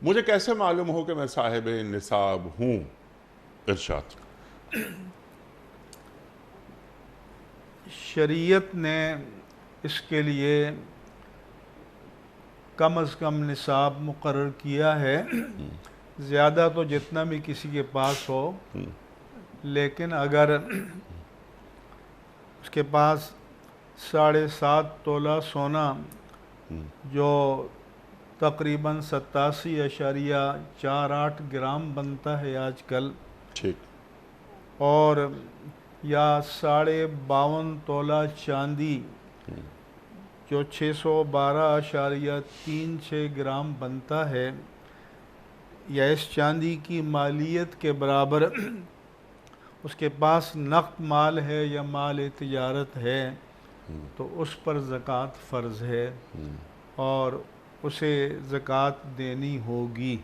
मुझे कैसे मालूम हो कि मैं साहिब निसाब हूँ? इरशाद। शरीयत ने इसके लिए कम अज़ कम निसाब मुकर्रर किया है, ज़्यादा तो जितना भी किसी के पास हो, लेकिन अगर उसके पास 7.5 तोला सोना, जो तकरीबन 87.48 ग्राम बनता है आजकल, ठीक। और या 52.5 तोला चांदी, जो 612.36 ग्राम बनता है, या इस चांदी की मालियत के बराबर उसके पास नक़द माल है या माल तिजारत है, तो उस पर ज़कात फ़र्ज़ है और उसे ज़कात देनी होगी।